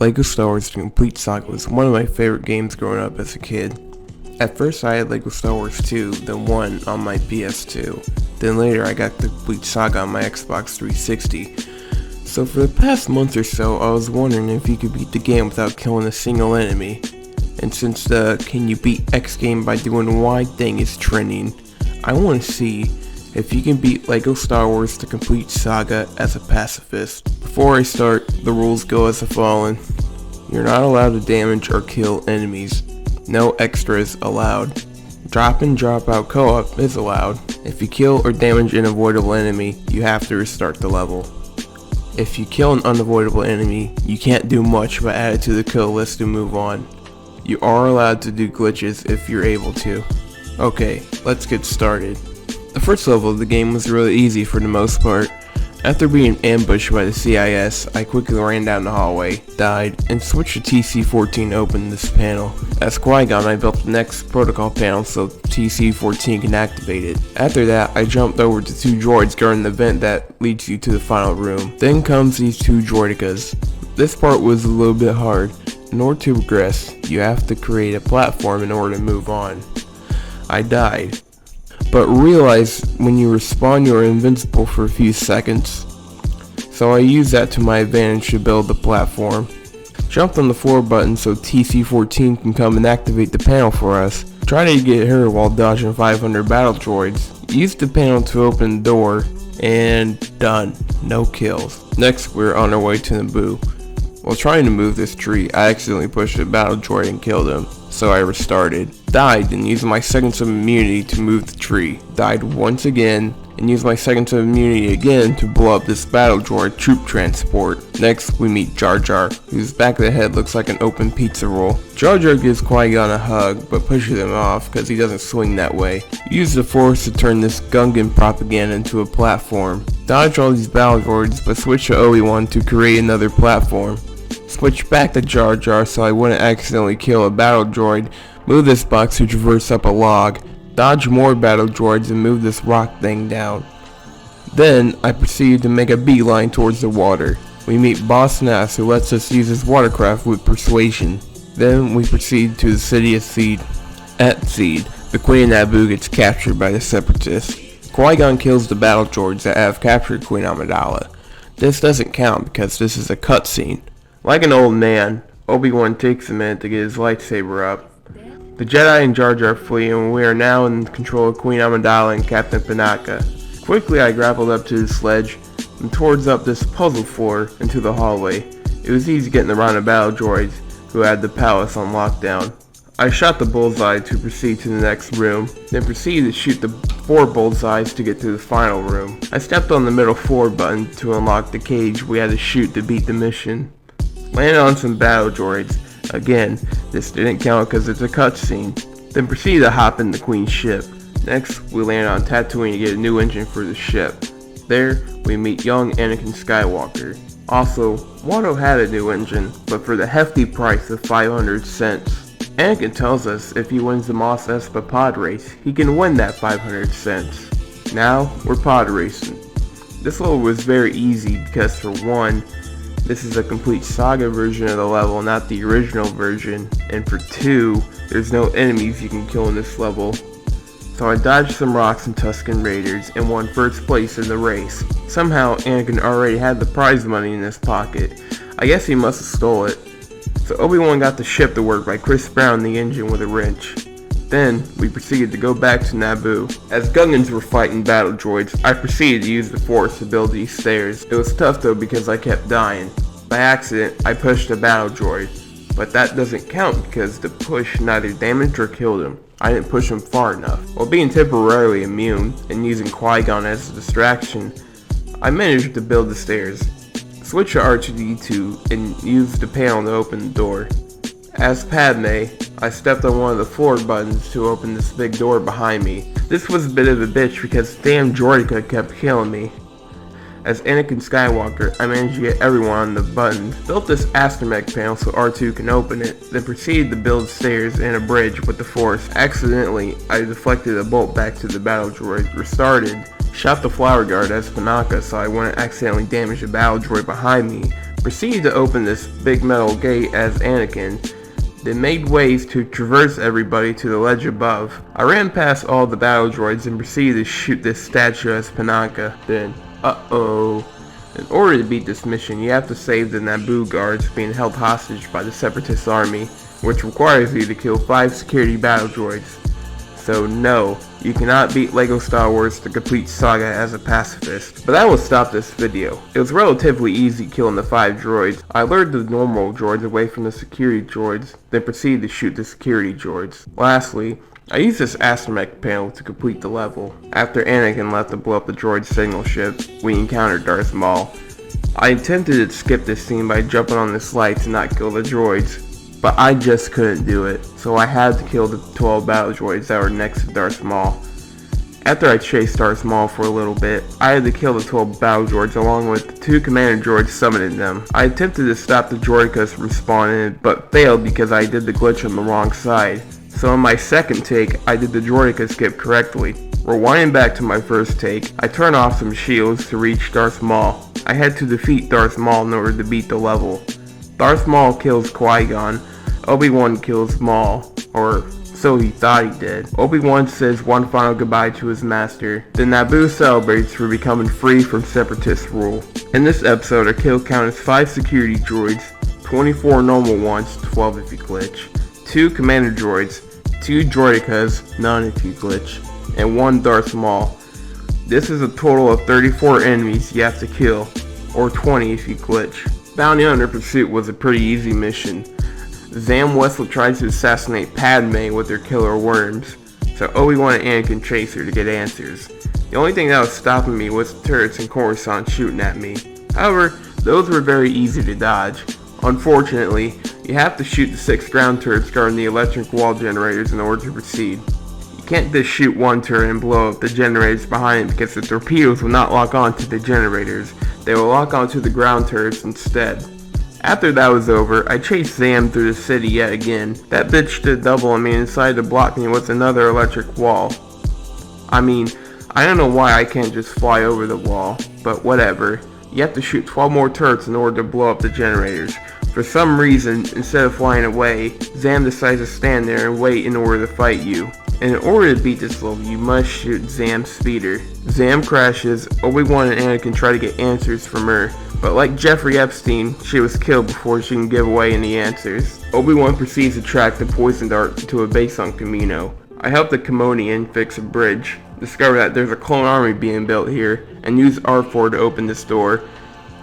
LEGO Star Wars The Complete Saga was one of my favorite games growing up as a kid. At first I had LEGO Star Wars 2, then 1 on my PS2. Then later I got The Complete Saga on my Xbox 360. So for the past month or so I was wondering if you could beat the game without killing a single enemy. And since the can you beat X game by doing Y thing is trending, I want to see if you can beat LEGO Star Wars The Complete Saga as a pacifist. Before I start, the rules go as following. You're not allowed to damage or kill enemies. No extras allowed. Drop in, drop out co-op is allowed. If you kill or damage an avoidable enemy, you have to restart the level. If you kill an unavoidable enemy, you can't do much but add it to the kill list to move on. You are allowed to do glitches if you're able to. Okay, let's get started. The first level of the game was really easy for the most part. After being ambushed by the CIS, I quickly ran down the hallway, died, and switched to TC-14 to open this panel. As Qui-Gon, I built the next protocol panel so TC-14 can activate it. After that, I jumped over to two droids guarding the vent that leads you to the final room. Then comes these two droidicas. This part was a little bit hard. In order to progress, you have to create a platform in order to move on. I died, but realized when you respawn you are invincible for a few seconds. So I used that to my advantage to build the platform. Jumped on the forward button so TC-14 can come and activate the panel for us. Tried to get her while dodging 500 battle droids. Used the panel to open the door, and done. No kills. Next we're on our way to Naboo. While trying to move this tree, I accidentally pushed a battle droid and killed him, so I restarted. Died and used my seconds of immunity to move the tree. Died once again and used my seconds of immunity again to blow up this battle droid troop transport. Next we meet Jar Jar, whose back of the head looks like an open pizza roll. Jar Jar gives Qui-Gon a hug but pushes him off because he doesn't swing that way. Use the Force to turn this Gungan propaganda into a platform. Dodge all these battle droids but switch to Obi-Wan to create another platform. Switch back to Jar Jar so I wouldn't accidentally kill a battle droid. Move this box to traverse up a log. Dodge more battle droids and move this rock thing down. Then I proceed to make a beeline towards the water. We meet Boss Nass, who lets us use his watercraft with persuasion. Then we proceed to the city of Seed. At Seed, the Queen of Naboo gets captured by the Separatists. Qui-Gon kills the battle droids that have captured Queen Amidala. This doesn't count because this is a cutscene. Like an old man, Obi-Wan takes a minute to get his lightsaber up. The Jedi and Jar Jar flee and we are now in control of Queen Amidala and Captain Panaka. Quickly I grappled up to the sledge and towards up this puzzle floor into the hallway. It was easy getting around the battle droids who had the palace on lockdown. I shot the bullseye to proceed to the next room, then proceeded to shoot the 4 bullseyes to get to the final room. I stepped on the middle forward button to unlock the cage we had to shoot to beat the mission. Landed on some battle droids. Again, this didn't count because it's a cutscene. Then proceeded to hop in the Queen's ship. Next, we landed on Tatooine to get a new engine for the ship. There, we meet young Anakin Skywalker. Also, Watto had a new engine, but for the hefty price of 500 cents. Anakin tells us if he wins the Mos Espa pod race, he can win that 500 cents. Now, we're pod racing. This level was very easy because for one, this is a complete Saga version of the level, not the original version, and for 2, there's no enemies you can kill in this level. So I dodged some rocks and Tusken Raiders and won first place in the race. Somehow Anakin already had the prize money in his pocket. I guess he must have stole it. So Obi-Wan got the ship to work by Chris Brown the engine with a wrench. Then, we proceeded to go back to Naboo. As Gungans were fighting battle droids, I proceeded to use the Force to build these stairs. It was tough though because I kept dying. By accident, I pushed a battle droid, but that doesn't count because the push neither damaged or killed him. I didn't push him far enough. While being temporarily immune and using Qui-Gon as a distraction, I managed to build the stairs. Switch to R2-D2 and use the panel to open the door. As Padme, I stepped on one of the forward buttons to open this big door behind me. This was a bit of a bitch because damn droidica kept killing me. As Anakin Skywalker, I managed to get everyone on the button, built this astromech panel so R2 can open it, then proceeded to build stairs and a bridge with the Force. Accidentally, I deflected a bolt back to the battle droid, restarted, shot the flower guard as Panaka so I wouldn't accidentally damage the battle droid behind me, proceeded to open this big metal gate as Anakin, then made ways to traverse everybody to the ledge above. I ran past all the battle droids and proceeded to shoot this statue as Panaka. Then, in order to beat this mission, you have to save the Naboo guards being held hostage by the Separatist army, which requires you to kill 5 security battle droids. So no, you cannot beat LEGO Star Wars the complete saga as a pacifist. But I will stop this video. It was relatively easy killing the 5 droids. I lured the normal droids away from the security droids, then proceeded to shoot the security droids. Lastly, I used this astromech panel to complete the level. After Anakin left to blow up the droid signal ship, we encountered Darth Maul. I attempted to skip this scene by jumping on the slide to not kill the droids, but I just couldn't do it, so I had to kill the 12 battle droids that were next to Darth Maul. After I chased Darth Maul for a little bit, I had to kill the 12 battle droids along with the 2 commander droids summoning them. I attempted to stop the droidicas from spawning, but failed because I did the glitch on the wrong side. So in my second take, I did the droidica skip correctly. Rewinding back to my first take, I turned off some shields to reach Darth Maul. I had to defeat Darth Maul in order to beat the level. Darth Maul kills Qui-Gon. Obi-Wan kills Maul, or so he thought he did. Obi-Wan says one final goodbye to his master. Then Naboo celebrates for becoming free from Separatist rule. In this episode, our kill count is 5 security droids, 24 normal ones, 12 if you glitch, 2 commander droids, 2 droidicas, none if you glitch, and 1 Darth Maul. This is a total of 34 enemies you have to kill, or 20 if you glitch. Bounty Hunter Pursuit was a pretty easy mission. Zam Wesell tries to assassinate Padme with her killer worms, so Obi-Wan and Anakin chase her to get answers. The only thing that was stopping me was the turrets in Coruscant shooting at me. However, those were very easy to dodge. Unfortunately, you have to shoot the 6 ground turrets guarding the electric wall generators in order to proceed. You can't just shoot one turret and blow up the generators behind it because the torpedoes will not lock onto the generators. They will lock onto the ground turrets instead. After that was over, I chased Zam through the city yet again. That bitch did double on me and decided to block me with another electric wall. I mean, I don't know why I can't just fly over the wall, but whatever. You have to shoot 12 more turrets in order to blow up the generators. For some reason, instead of flying away, Zam decides to stand there and wait in order to fight you. And in order to beat this level, you must shoot Zam's speeder. Zam crashes, Obi-Wan and Anakin try to get answers from her, but like Jeffrey Epstein, she was killed before she can give away any answers. Obi-Wan proceeds to track the poison dart to a base on Kamino. I help the Kamonian fix a bridge, discover that there's a clone army being built here, and use R4 to open this door.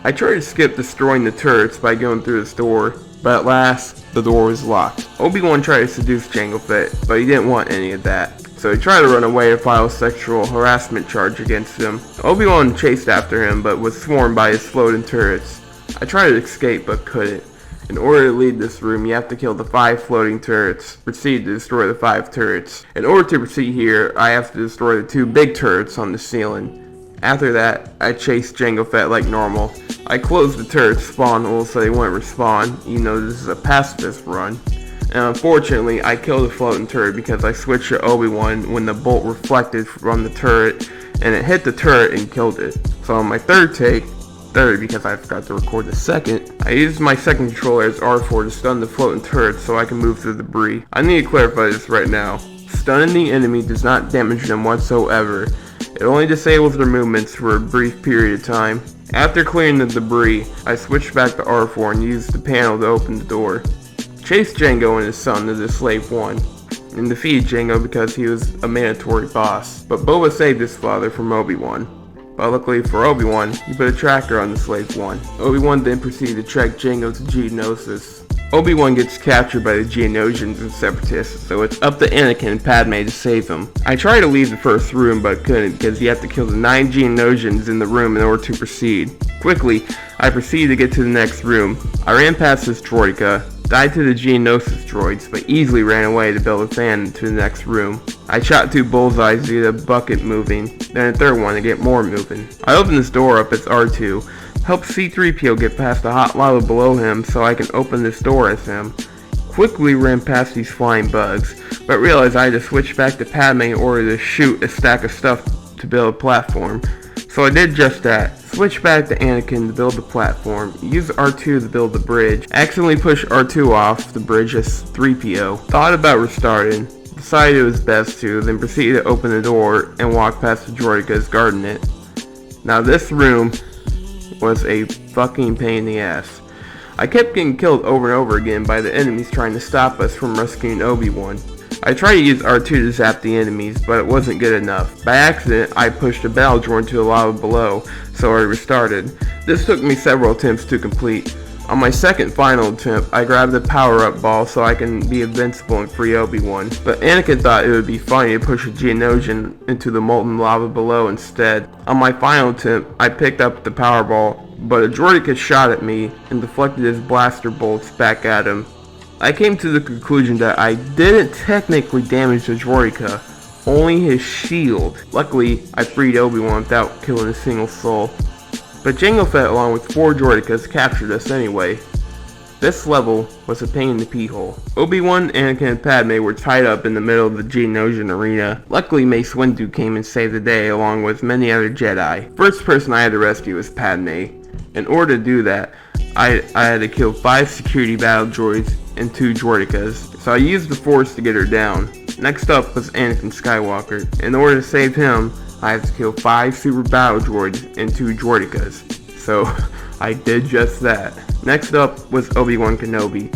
I try to skip destroying the turrets by going through this door, but at last, the door was locked. Obi-Wan tried to seduce Jango Fett, but he didn't want any of that, so he tried to run away and file a sexual harassment charge against him. Obi-Wan chased after him, but was swarmed by his floating turrets. I tried to escape, but couldn't. In order to leave this room, you have to kill the 5 floating turrets. Proceed to destroy the 5 turrets. In order to proceed here, I have to destroy the 2 big turrets on the ceiling. After that, I chased Jango Fett like normal. I closed the turret spawn hole so they wouldn't respawn, even though this is a pacifist run. And unfortunately, I killed the floating turret because I switched to Obi-Wan when the bolt reflected from the turret, and it hit the turret and killed it. So on my third take, because I forgot to record the second, I used my second controller as R4 to stun the floating turret so I can move through the debris. I need to clarify this right now. Stunning the enemy does not damage them whatsoever. It only disables their movements for a brief period of time. After clearing the debris, I switched back to R4 and used the panel to open the door. Chased Jango and his son to the Slave 1, and defeated Jango because he was a mandatory boss. But Boba saved his father from Obi-Wan. But luckily for Obi-Wan, he put a tracker on the Slave 1. Obi-Wan then proceeded to track Jango to Geonosis. Obi-Wan gets captured by the Geonosians and Separatists, so it's up to Anakin and Padme to save him. I tried to leave the first room but couldn't because you have to kill the 9 Geonosians in the room in order to proceed. Quickly, I proceeded to get to the next room. I ran past this droidica, died to the Geonosis droids, but easily ran away to build a fan into the next room. I shot 2 bullseyes to get a bucket moving, then a third one to get more moving. I opened this door up as R2, help C-3PO get past the hot lava below him so I can open this door as him. Quickly ran past these flying bugs, but realized I had to switch back to Padme in order to shoot a stack of stuff to build a platform. So I did just that, Switch back to Anakin to build the platform, use R2 to build the bridge, accidentally push R2 off the bridge as 3PO, thought about restarting, decided it was best to, then proceeded to open the door and walk past the droidekas guarding it. Now this room was a fucking pain in the ass. I kept getting killed over and over again by the enemies trying to stop us from rescuing Obi-Wan. I tried to use R2 to zap the enemies, but it wasn't good enough. By accident, I pushed a battle droid into the lava below, so I restarted. This took me several attempts to complete. On my second final attempt, I grabbed the power-up ball so I can be invincible and free Obi-Wan. But Anakin thought it would be funny to push a Geonosian into the molten lava below instead. On my final attempt, I picked up the power ball, but a droideka shot at me and deflected his blaster bolts back at him. I came to the conclusion that I didn't technically damage the droideka, only his shield. Luckily, I freed Obi-Wan without killing a single soul. But Jango Fett along with 4 droidekas captured us anyway. This level was a pain in the pee hole. Obi-Wan, Anakin, and Padme were tied up in the middle of the Geonosian arena. Luckily, Mace Windu came and saved the day along with many other Jedi. First person I had to rescue was Padme. In order to do that, I had to kill 5 security battle droids and 2 droidekas, so I used the Force to get her down. Next up was Anakin Skywalker. In order to save him, I had to kill 5 super battle droids and 2 droidekas, so I did just that. Next up was Obi-Wan Kenobi.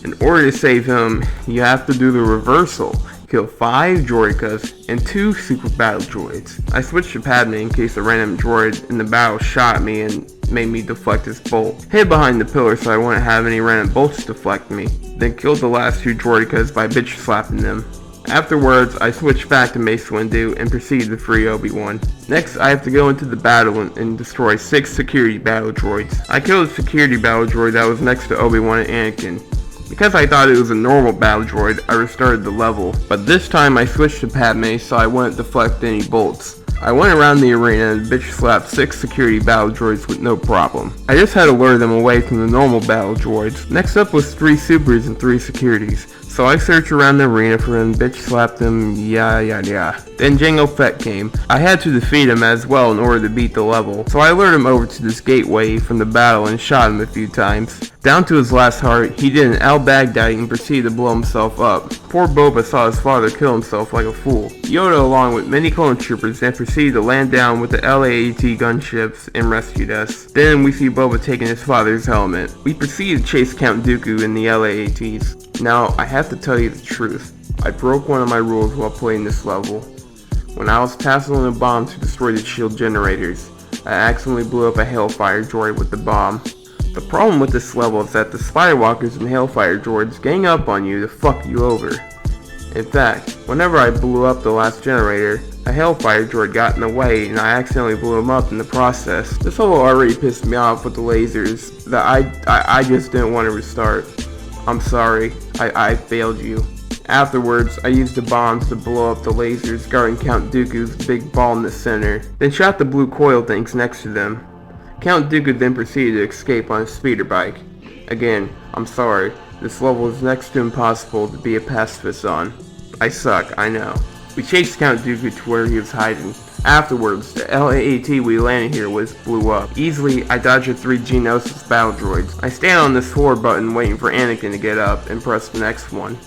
In order to save him, you have to do the reversal. Kill 5 droidekas and 2 super battle droids. I switched to Padme in case a random droid in the battle shot at me and made me deflect his bolt. Hid behind the pillar so I wouldn't have any random bolts deflect me. Then killed the last 2 droidekas by bitch slapping them. Afterwards, I switched back to Mace Windu and proceeded to free Obi-Wan. Next, I have to go into the battle and destroy 6 security battle droids. I killed a security battle droid that was next to Obi-Wan and Anakin. Because I thought it was a normal battle droid, I restarted the level, but this time I switched to Padme so I wouldn't deflect any bolts. I went around the arena and bitch slapped 6 security battle droids with no problem. I just had to lure them away from the normal battle droids. Next up was 3 supers and 3 securities. So I searched around the arena for him, bitch slapped him, yeah. Then Jango Fett came. I had to defeat him as well in order to beat the level. So I lured him over to this gateway from the battle and shot him a few times. Down to his last heart, he did an al-Baghdadi and proceeded to blow himself up. Poor Boba saw his father kill himself like a fool. Yoda along with many clone troopers then proceeded to land down with the LAAT gunships and rescued us. Then we see Boba taking his father's helmet. We proceeded to chase Count Dooku in the LAATs. Now, I have to tell you the truth. I broke one of my rules while playing this level. When I was tasking a bomb to destroy the shield generators, I accidentally blew up a Hellfire droid with the bomb. The problem with this level is that the Skywalkers and Hellfire droids gang up on you to fuck you over. In fact, whenever I blew up the last generator, a Hellfire droid got in the way and I accidentally blew him up in the process. This level already pissed me off with the lasers that I just didn't want to restart. I'm sorry, I failed you. Afterwards, I used the bombs to blow up the lasers guarding Count Dooku's big ball in the center, then shot the blue coil things next to them. Count Dooku then proceeded to escape on his speeder bike. Again, I'm sorry, this level is next to impossible to be a pacifist on. I suck, I know. We chased Count Dooku to where he was hiding. Afterwards, the LAAT we landed here blew up. Easily, I dodged 3 Geonosis battle droids. I stand on this forward button waiting for Anakin to get up and press the next one.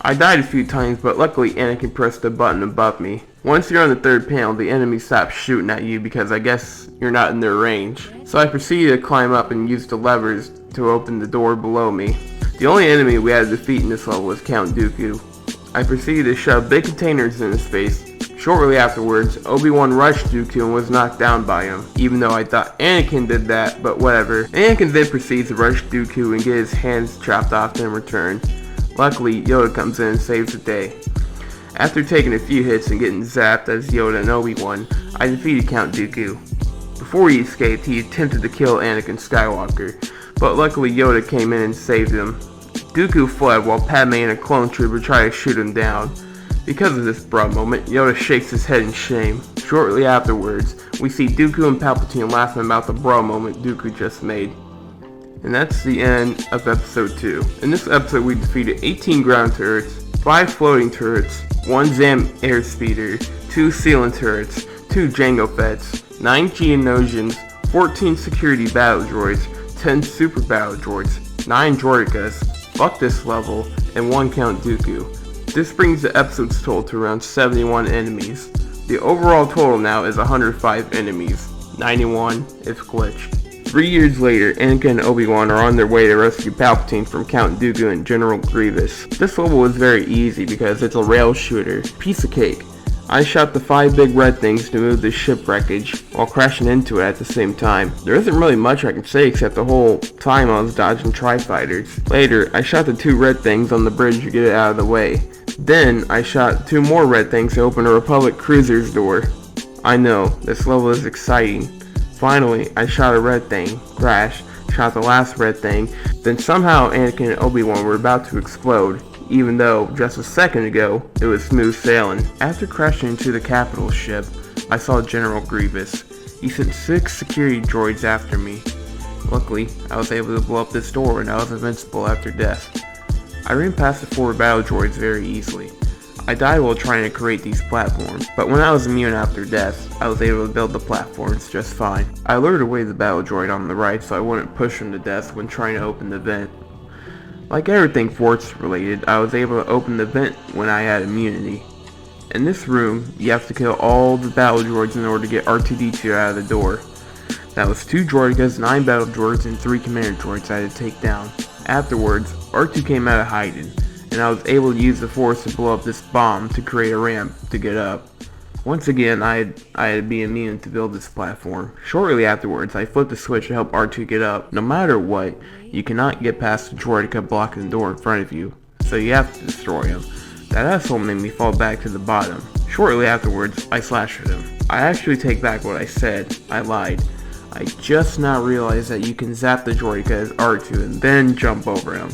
I died a few times, but luckily Anakin pressed the button above me. Once you're on the 3rd panel, the enemy stops shooting at you because I guess you're not in their range. So I proceeded to climb up and use the levers to open the door below me. The only enemy we had to defeat in this level was Count Dooku. I proceeded to shove big containers in his face. Shortly afterwards, Obi-Wan rushed Dooku and was knocked down by him, even though I thought Anakin did that, but whatever. Anakin then proceeds to rush Dooku and get his hands chopped off in return. Luckily, Yoda comes in and saves the day. After taking a few hits and getting zapped as Yoda and Obi-Wan, I defeated Count Dooku. Before he escaped, he attempted to kill Anakin Skywalker, but luckily Yoda came in and saved him. Dooku fled while Padme and a clone trooper tried to shoot him down. Because of this broad moment, Yoda shakes his head in shame. Shortly afterwards, we see Dooku and Palpatine laughing about the broad moment Dooku just made. And that's the end of episode 2. In this episode we defeated 18 ground turrets, 5 floating turrets, 1 Zam airspeeder, 2 ceiling turrets, 2 Jango Fetts, 9 Geonosians, 14 security battle droids, 10 super battle droids, 9 droidekas, fuck this level, and 1 Count Dooku. This brings the episode's total to around 71 enemies. The overall total now is 105 enemies, 91 if glitched. 3 years later, Anakin and Obi-Wan are on their way to rescue Palpatine from Count Dooku and General Grievous. This level is very easy because it's a rail shooter. Piece of cake. I shot the 5 big red things to move the ship wreckage while crashing into it at the same time. There isn't really much I can say except the whole time I was dodging tri-fighters. Later, I shot the 2 red things on the bridge to get it out of the way. Then, I shot 2 more red things to open a Republic cruiser's door. I know, this level is exciting. Finally, I shot a red thing, crashed, shot the last red thing, then somehow Anakin and Obi-Wan were about to explode, even though, just a second ago, it was smooth sailing. After crashing into the capital ship, I saw General Grievous. He sent 6 security droids after me. Luckily, I was able to blow up this door and I was invincible after death. I ran past the 4 battle droids very easily. I died while trying to create these platforms, but when I was immune after death, I was able to build the platforms just fine. I lured away the battle droid on the right so I wouldn't push him to death when trying to open the vent. Like everything Force related, I was able to open the vent when I had immunity. In this room, you have to kill all the battle droids in order to get R2-D2 out of the door. That was 2 droidekas, 9 battle droids, and 3 commander droids I had to take down. Afterwards, R2 came out of hiding, and I was able to use the Force to blow up this bomb to create a ramp to get up. Once again, I had to be immune to build this platform. Shortly afterwards, I flipped the switch to help R2 get up. No matter what, you cannot get past the droideka blocking the door in front of you, so you have to destroy him. That asshole made me fall back to the bottom. Shortly afterwards, I slashed him. I actually take back what I said. I lied. I just now realized that you can zap the droideka as R2 and then jump over him.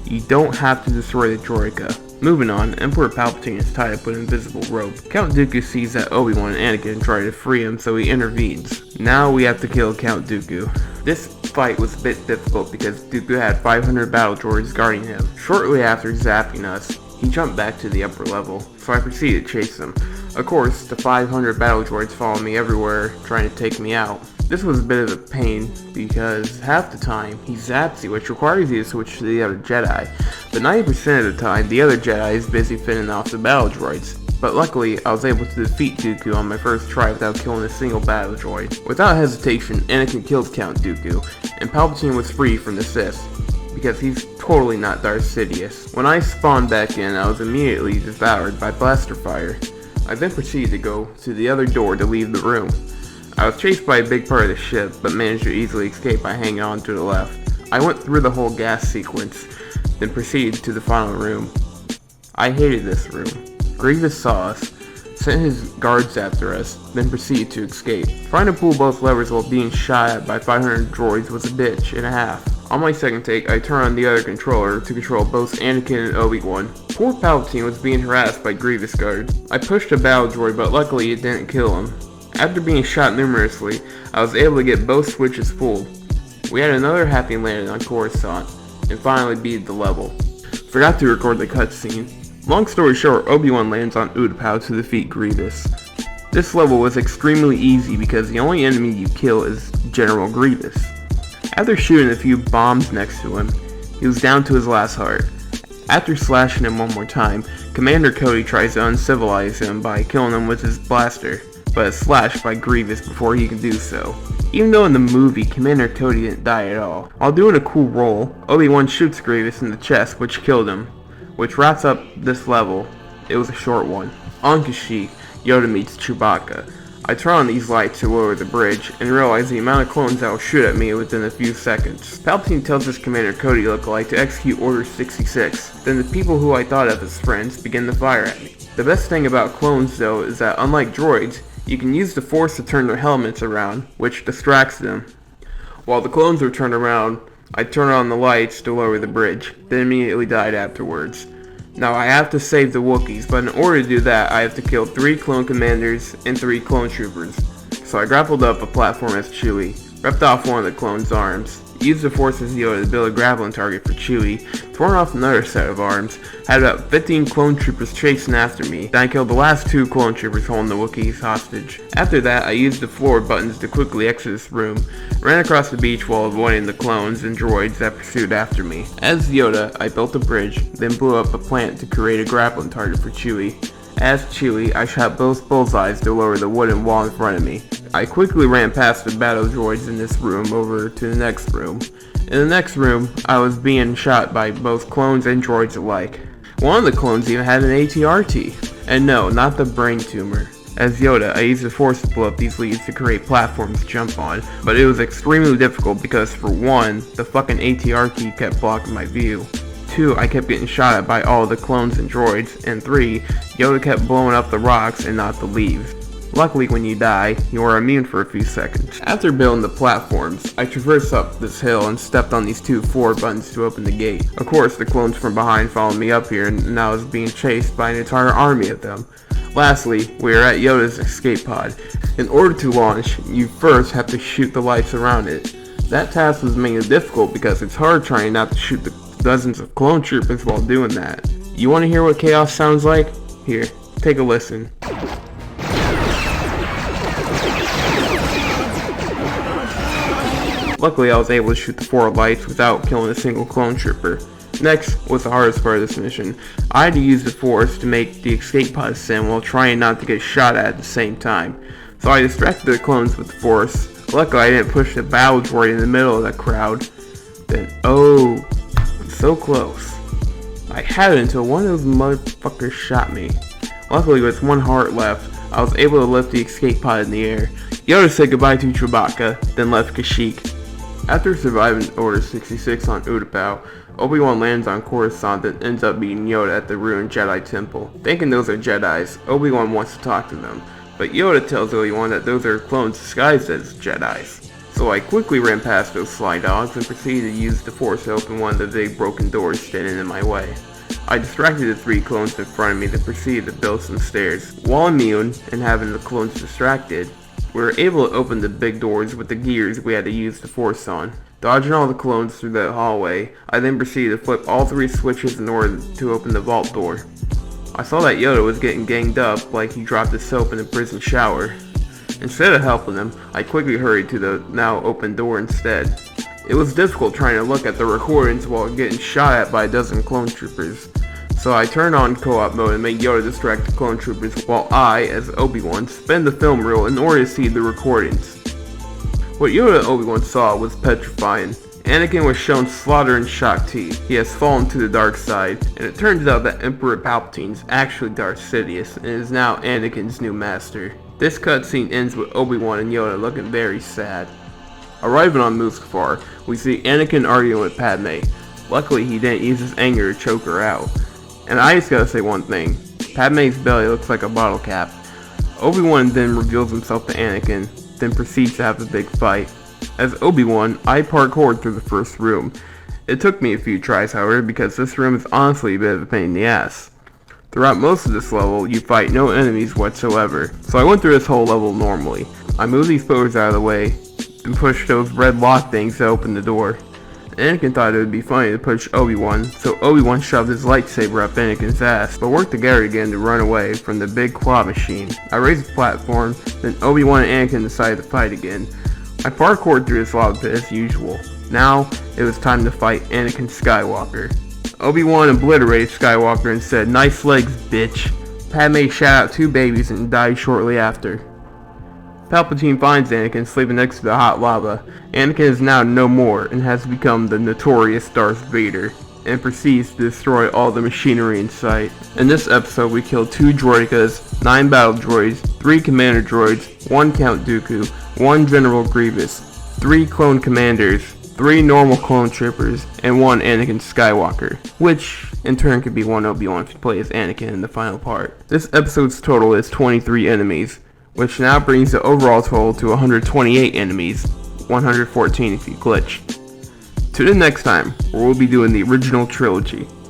You don't have to destroy the droideka. Moving on, Emperor Palpatine is tied up with an invisible rope. Count Dooku sees that Obi-Wan and Anakin try to free him, so he intervenes. Now we have to kill Count Dooku. This fight was a bit difficult because Dooku had 500 battle droids guarding him. Shortly after zapping us, he jumped back to the upper level, so I proceeded to chase him. Of course, the 500 battle droids follow me everywhere, trying to take me out. This was a bit of a pain, because half the time, he zaps you, which requires you to switch to the other Jedi, but 90% of the time, the other Jedi is busy fending off the battle droids. But luckily, I was able to defeat Dooku on my first try without killing a single battle droid. Without hesitation, Anakin killed Count Dooku, and Palpatine was free from the Sith, because he's totally not Darth Sidious. When I spawned back in, I was immediately devoured by blaster fire. I then proceeded to go to the other door to leave the room. I was chased by a big part of the ship, but managed to easily escape by hanging on to the left. I went through the whole gas sequence, then proceeded to the final room. I hated this room. Grievous saw us, sent his guards after us, then proceeded to escape. Trying to pull both levers while being shot at by 500 droids was a bitch and a half. On my second take, I turned on the other controller to control both Anakin and Obi-Wan. Poor Palpatine was being harassed by Grievous guards. I pushed a battle droid, but luckily it didn't kill him. After being shot numerously, I was able to get both switches pulled. We had another happy landing on Coruscant, and finally beat the level. Forgot to record the cutscene. Long story short, Obi-Wan lands on Utapau to defeat Grievous. This level was extremely easy because the only enemy you kill is General Grievous. After shooting a few bombs next to him, he was down to his last heart. After slashing him one more time, Commander Cody tries to uncivilize him by killing him with his blaster, but is slashed by Grievous before he can do so. Even though in the movie, Commander Cody didn't die at all. While doing a cool roll, Obi-Wan shoots Grievous in the chest, which killed him, which wraps up this level. It was a short one. On Kashyyyk, Yoda meets Chewbacca. I turn on these lights to lower the bridge, and realize the amount of clones that will shoot at me within a few seconds. Palpatine tells his Commander Cody lookalike to execute Order 66, then the people who I thought of as friends begin to fire at me. The best thing about clones though is that unlike droids, you can use the Force to turn their helmets around, which distracts them. While the clones are turned around, I turn on the lights to lower the bridge, then immediately died afterwards. Now I have to save the Wookiees, but in order to do that, I have to kill 3 clone commanders and 3 clone troopers. So I grappled up a platform as Chewie, ripped off one of the clones' arms, Used the Force as Yoda to build a grappling target for Chewie, torn off another set of arms, had about 15 clone troopers chasing after me, then I killed the last 2 clone troopers holding the Wookiees hostage. After that, I used the floor buttons to quickly exit this room, ran across the beach while avoiding the clones and droids that pursued after me. As Yoda, I built a bridge, then blew up a plant to create a grappling target for Chewie. As Chewie, I shot both bullseyes to lower the wooden wall in front of me. I quickly ran past the battle droids in this room over to the next room. In the next room, I was being shot by both clones and droids alike. One of the clones even had an AT-RT. And no, not the brain tumor. As Yoda, I used the Force to blow up these leads to create platforms to jump on, but it was extremely difficult because for one, the fucking AT-RT kept blocking my view. 2, I kept getting shot at by all the clones and droids, and 3, Yoda kept blowing up the rocks and not the leaves. Luckily, when you die, you are immune for a few seconds. After building the platforms, I traversed up this hill and stepped on these 2 forward buttons to open the gate. Of course, the clones from behind followed me up here, and I was being chased by an entire army of them. Lastly, we are at Yoda's escape pod. In order to launch, you first have to shoot the lights around it. That task was made difficult because it's hard trying not to shoot the dozens of clone troopers while doing that. You want to hear what chaos sounds like? Here, take a listen. Luckily, I was able to shoot the 4 lights without killing a single clone trooper. Next was the hardest part of this mission. I had to use the Force to make the escape pod sim while trying not to get shot at the same time. So I distracted the clones with the Force. Luckily, I didn't push the battle droid in the middle of the crowd. Then, oh, so close. I had it until one of those motherfuckers shot me. Luckily, with 1 heart left, I was able to lift the escape pod in the air. Yoda said goodbye to Chewbacca, then left Kashyyyk. After surviving Order 66 on Utapau, Obi-Wan lands on Coruscant and ends up meeting Yoda at the ruined Jedi Temple. Thinking those are Jedis, Obi-Wan wants to talk to them, but Yoda tells Obi-Wan that those are clones disguised as Jedis. So I quickly ran past those sly dogs and proceeded to use the Force to open one of the big broken doors standing in my way. I distracted the 3 clones in front of me then proceeded to build some stairs. While immune and having the clones distracted, we were able to open the big doors with the gears we had to use the Force on. Dodging all the clones through the hallway, I then proceeded to flip all 3 switches in order to open the vault door. I saw that Yoda was getting ganged up like he dropped his soap in the prison shower. Instead of helping him, I quickly hurried to the now open door instead. It was difficult trying to look at the recordings while getting shot at by a dozen clone troopers. So I turned on co-op mode and made Yoda distract the clone troopers while I, as Obi-Wan, spin the film reel in order to see the recordings. What Yoda and Obi-Wan saw was petrifying. Anakin was shown slaughtering Shakti. He has fallen to the dark side, and it turns out that Emperor Palpatine is actually Darth Sidious and is now Anakin's new master. This cutscene ends with Obi-Wan and Yoda looking very sad. Arriving on Mustafar, we see Anakin arguing with Padme. Luckily, he didn't use his anger to choke her out. And I just gotta say one thing, Padme's belly looks like a bottle cap. Obi-Wan then reveals himself to Anakin, then proceeds to have a big fight. As Obi-Wan, I parkoured through the first room. It took me a few tries, however, because this room is honestly a bit of a pain in the ass. Throughout most of this level, you fight no enemies whatsoever, so I went through this whole level normally. I moved these pillars out of the way, then pushed those red lock things to open the door. Anakin thought it would be funny to push Obi-Wan, so Obi-Wan shoved his lightsaber up Anakin's ass, but worked together again to run away from the big claw machine. I raised the platform, then Obi-Wan and Anakin decided to fight again. I parkoured through this lava pit as usual. Now, it was time to fight Anakin Skywalker. Obi-Wan obliterated Skywalker and said, "Nice legs, bitch." Padme shot out 2 babies and died shortly after. Palpatine finds Anakin sleeping next to the hot lava. Anakin is now no more and has become the notorious Darth Vader, and proceeds to destroy all the machinery in sight. In this episode, we killed 2 droidekas, 9 battle droids, 3 commander droids, 1 Count Dooku, 1 General Grievous, 3 clone commanders, 3 normal clone troopers, and 1 Anakin Skywalker, which in turn could be 1 Obi-Wan if you play as Anakin in the final part. This episode's total is 23 enemies, which now brings the overall total to 128 enemies, 114 if you glitch. Tune in next time, where we'll be doing the original trilogy.